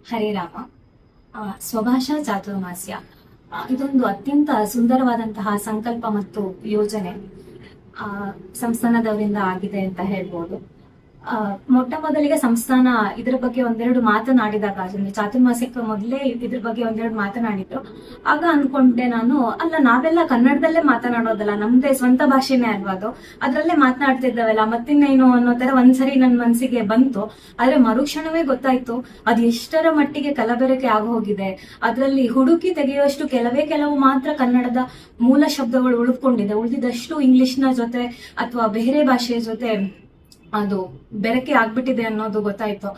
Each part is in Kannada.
ಹರೇ ರಾಮ. ಸ್ವಭಾಷಾ ಚಾತುರ್ಮಾಸ್ಯ ಇದೊಂದು ಅತ್ಯಂತ ಸುಂದರವಾದಂತಹ ಸಂಕಲ್ಪ ಮತ್ತು ಯೋಜನೆ ಸಂಸ್ಥಾನದವರಿಂದ ಆಗಿದೆ ಅಂತ ಹೇಳ್ಬೋದು. ಮೊಟ್ಟ ಮೊದಲಿಗೆ ಸಂಸ್ಥಾನ ಇದ್ರ ಬಗ್ಗೆ ಒಂದೆರಡು ಮಾತನಾಡಿದಾಗ, ಚಾತುರ್ಮಾಸ್ಯಕ್ಕೆ ಮೊದಲೇ ಇದ್ರ ಬಗ್ಗೆ ಒಂದೆರಡು ಮಾತನಾಡಿದ್ರು. ಆಗ ಅನ್ಕೊಂಡೆ ನಾನು, ಅಲ್ಲ ನಾವೆಲ್ಲ ಕನ್ನಡದಲ್ಲೇ ಮಾತನಾಡೋದಲ್ಲ, ನಮ್ದೇ ಸ್ವಂತ ಭಾಷೆನೇ ಅಲ್ವಾ ಅದು, ಅದ್ರಲ್ಲೇ ಮಾತನಾಡ್ತಿದ್ದವಲ್ಲ ಮತ್ತಿನ್ನೇನು ಅನ್ನೋ ತರ ಒಂದ್ಸರಿ ನನ್ ಮನ್ಸಿಗೆ ಬಂತು. ಆದ್ರೆ ಮರುಕ್ಷಣವೇ ಗೊತ್ತಾಯ್ತು ಅದು ಎಷ್ಟರ ಮಟ್ಟಿಗೆ ಕಲಬೆರಕೆ ಆಗೋಗಿದೆ. ಅದ್ರಲ್ಲಿ ಹುಡುಕಿ ತೆಗೆಯುವಷ್ಟು ಕೆಲವು ಮಾತ್ರ ಕನ್ನಡದ ಮೂಲ ಶಬ್ದಗಳು ಉಳಿದುಕೊಂಡಿದೆ, ಉಳಿದಿದ್ದಷ್ಟು ಇಂಗ್ಲಿಷ್ನ ಜೊತೆ ಅಥವಾ ಬೇರೆ ಭಾಷೆಯ ಜೊತೆ ಅದು ಬೆರಕೆ ಆಗ್ಬಿಟ್ಟಿದೆ ಅನ್ನೋದು ಗೊತ್ತಾಯ್ತು.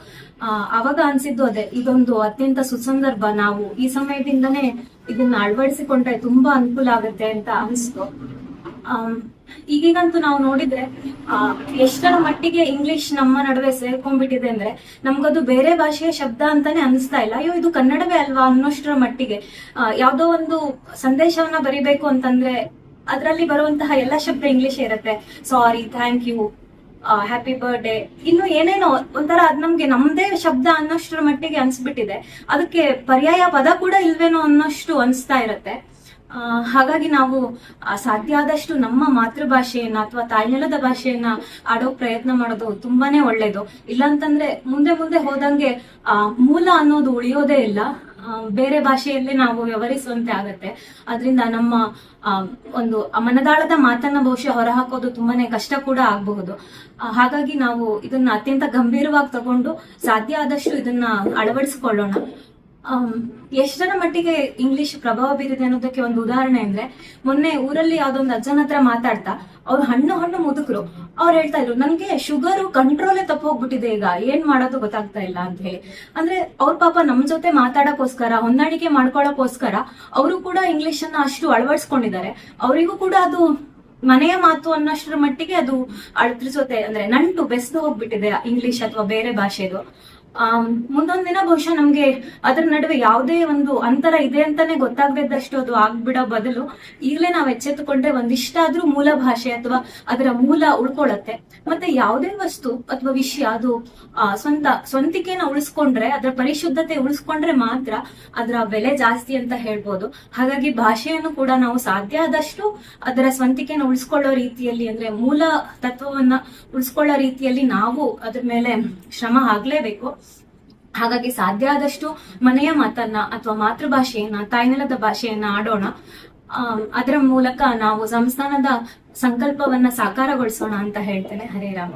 ಅವಾಗ ಅನ್ಸಿದ್ದು ಅದೇ, ಇದೊಂದು ಅತ್ಯಂತ ಸುಸಂದರ್ಭ, ನಾವು ಈ ಸಮಯದಿಂದನೇ ಇದನ್ನ ಅಳವಡಿಸಿಕೊಂಡ್ರೆ ತುಂಬಾ ಅನುಕೂಲ ಆಗುತ್ತೆ ಅಂತ ಅನಿಸ್ತು. ಈಗೀಗಂತೂ ನಾವು ನೋಡಿದ್ರೆ ಎಷ್ಟರ ಮಟ್ಟಿಗೆ ಇಂಗ್ಲಿಷ್ ನಮ್ಮ ನಡುವೆ ಸೇರ್ಕೊಂಡ್ಬಿಟ್ಟಿದೆ ಅಂದ್ರೆ ನಮ್ಗದು ಬೇರೆ ಭಾಷೆಯ ಶಬ್ದ ಅಂತಾನೆ ಅನಿಸ್ತಾ ಇಲ್ಲ. ಅಯ್ಯೋ ಇದು ಕನ್ನಡವೇ ಅಲ್ವಾ ಅನ್ನೋಷ್ಟರ ಮಟ್ಟಿಗೆ ಯಾವ್ದೋ ಒಂದು ಸಂದೇಶವನ್ನ ಬರಿಬೇಕು ಅಂತಂದ್ರೆ ಅದರಲ್ಲಿ ಬರುವಂತಹ ಎಲ್ಲ ಶಬ್ದ ಇಂಗ್ಲಿಷ್ ಇರುತ್ತೆ. ಸಾರಿ, ಥ್ಯಾಂಕ್ ಯು, ಹ್ಯಾಪಿ ಬರ್ಡೇ, ಇನ್ನು ಏನೇನೋ ಒಂಥರ ಅದ್ ನಮ್ಗೆ ನಮ್ದೇ ಶಬ್ದ ಅನ್ನೋಷ್ಟರ ಮಟ್ಟಿಗೆ ಅನ್ಸ್ಬಿಟ್ಟಿದೆ. ಅದಕ್ಕೆ ಪರ್ಯಾಯ ಪದ ಕೂಡ ಇಲ್ವೇನೋ ಅನ್ನೋಷ್ಟು ಅನ್ಸ್ತಾ ಇರತ್ತೆ. ಹಾಗಾಗಿ ನಾವು ಸಾಧ್ಯ ಆದಷ್ಟು ನಮ್ಮ ಮಾತೃಭಾಷೆಯನ್ನ ಅಥವಾ ತಾಯ್ನೆಲದ ಭಾಷೆಯನ್ನ ಆಡೋ ಪ್ರಯತ್ನ ಮಾಡೋದು ತುಂಬಾನೇ ಒಳ್ಳೇದು. ಇಲ್ಲಾಂತಂದ್ರೆ ಮುಂದೆ ಮುಂದೆ ಹೋದಂಗೆ ಮೂಲ ಅನ್ನೋದು ಉಳಿಯೋದೇ ಇಲ್ಲ, ಬೇರೆ ಭಾಷೆಯಲ್ಲಿ ನಾವು ವ್ಯವಹರಿಸುವಂತೆ ಆಗತ್ತೆ. ಅದರಿಂದ ನಮ್ಮ ಒಂದು ಮನದಾಳದ ಮಾತನ್ನ ಬಹುಶಃ ಹೊರಹಾಕೋದು ತುಂಬಾನೇ ಕಷ್ಟ ಕೂಡ ಆಗಬಹುದು. ಹಾಗಾಗಿ ನಾವು ಇದನ್ನ ಅತ್ಯಂತ ಗಂಭೀರವಾಗಿ ತಗೊಂಡು ಸಾಧ್ಯ ಆದಷ್ಟು ಇದನ್ನ ಅಳವಡಿಸಿಕೊಳ್ಳೋಣ. ಎಷ್ಟರ ಮಟ್ಟಿಗೆ ಇಂಗ್ಲಿಷ್ ಪ್ರಭಾವ ಬೀರಿದೆ ಅನ್ನೋದಕ್ಕೆ ಒಂದು ಉದಾಹರಣೆ ಅಂದ್ರೆ, ಮೊನ್ನೆ ಊರಲ್ಲಿ ಯಾವ್ದೊಂದು ಅಜ್ಜನ ಹತ್ರ ಮಾತಾಡ್ತಾ ಅವ್ರು ಹಣ್ಣು ಮುದುಕರು ಅವ್ರು ಹೇಳ್ತಾ ಇದ್ರು, ನನ್ಗೆ ಶುಗರು ಕಂಟ್ರೋಲೇ ತಪ್ಪೋಗ್ಬಿಟ್ಟಿದೆ, ಈಗ ಏನ್ ಮಾಡೋದು ಗೊತ್ತಾಗ್ತಾ ಇಲ್ಲ ಅಂತ ಹೇಳಿ. ಅಂದ್ರೆ ಅವ್ರ ಪಾಪ ನಮ್ ಜೊತೆ ಮಾತಾಡಕ್ಕೋಸ್ಕರ, ಹೊಂದಾಣಿಕೆ ಮಾಡ್ಕೊಳಕ್ಕೋಸ್ಕರ ಅವರು ಕೂಡ ಇಂಗ್ಲಿಷ್ ಅನ್ನ ಅಷ್ಟು ಅಳವಡಿಸ್ಕೊಂಡಿದ್ದಾರೆ. ಅವರಿಗೂ ಕೂಡ ಅದು ಮನೆಯ ಮಾತು ಅನ್ನೋಷ್ಟರ ಮಟ್ಟಿಗೆ ಅದು ಅದ್ರ ಜೊತೆ ಅಂದ್ರೆ ನಂಟು ಬೆಸ್ದು ಹೋಗ್ಬಿಟ್ಟಿದೆ ಇಂಗ್ಲಿಷ್ ಅಥವಾ ಬೇರೆ ಭಾಷೆದು. ಮುಂದೊಂದ್ ದಿನ ಬಹುಶಃ ನಮ್ಗೆ ಅದ್ರ ನಡುವೆ ಯಾವುದೇ ಒಂದು ಅಂತರ ಇದೆ ಅಂತಾನೆ ಗೊತ್ತಾಗದಿದ್ದಷ್ಟು ಅದು ಆಗ್ಬಿಡೋ ಬದಲು ಈಗಲೇ ನಾವ್ ಎಚ್ಚೆತ್ತುಕೊಂಡ್ರೆ ಒಂದಿಷ್ಟಾದ್ರೂ ಮೂಲ ಭಾಷೆ ಅಥವಾ ಅದರ ಮೂಲ ಉಳ್ಕೊಳತ್ತೆ. ಮತ್ತೆ ಯಾವುದೇ ವಸ್ತು ಅಥವಾ ವಿಷಯ ಅದು ಸ್ವಂತಿಕೆನ ಉಳಿಸ್ಕೊಂಡ್ರೆ, ಅದರ ಪರಿಶುದ್ಧತೆ ಉಳಿಸ್ಕೊಂಡ್ರೆ ಮಾತ್ರ ಅದರ ಬೆಲೆ ಜಾಸ್ತಿ ಅಂತ ಹೇಳ್ಬೋದು. ಹಾಗಾಗಿ ಭಾಷೆಯನ್ನು ಕೂಡ ನಾವು ಸಾಧ್ಯ ಆದಷ್ಟು ಅದರ ಸ್ವಂತಿಕೆನ ಉಳಿಸ್ಕೊಳ್ಳೋ ರೀತಿಯಲ್ಲಿ, ಅಂದ್ರೆ ಮೂಲ ತತ್ವವನ್ನ ಉಳಿಸ್ಕೊಳ್ಳೋ ರೀತಿಯಲ್ಲಿ ನಾವು ಅದ್ರ ಮೇಲೆ ಶ್ರಮ ಆಗ್ಲೇಬೇಕು. ಹಾಗಾಗಿ ಸಾಧ್ಯ ಆದಷ್ಟು ಮನೆಯ ಮಾತನ್ನ ಅಥವಾ ಮಾತೃಭಾಷೆಯನ್ನ, ತಾಯ್ನೆಲದ ಭಾಷೆಯನ್ನ ಆಡೋಣ. ಅದರ ಮೂಲಕ ನಾವು ಸಂಸ್ಥಾನದ ಸಂಕಲ್ಪವನ್ನ ಸಾಕಾರಗೊಳಿಸೋಣ ಅಂತ ಹೇಳ್ತೇನೆ. ಹರೇ ರಾಮ.